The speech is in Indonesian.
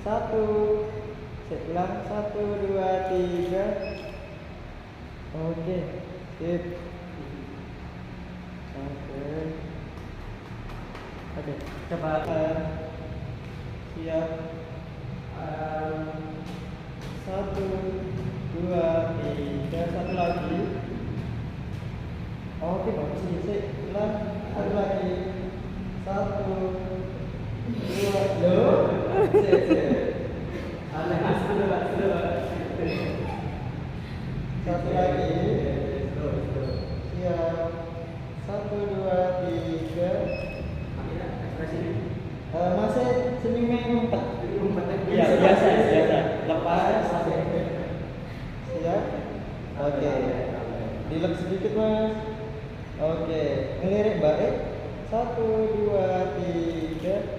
satu. Saya ulang, 1, 2, 3. Oke, sip. Oke, coba siap. 1, 2, 3, satu lagi. Oke, bagus sih. Ulang, satu lagi. 1, 2, loh. Satu lagi. Siap. 1, 2, 3. Masih senyumnya ngumpet. Iya, biasa. Lepas. Siap. Oke. Dilek sedikit, Mas. Oke. Ngelirik balik. 1, 2, 3.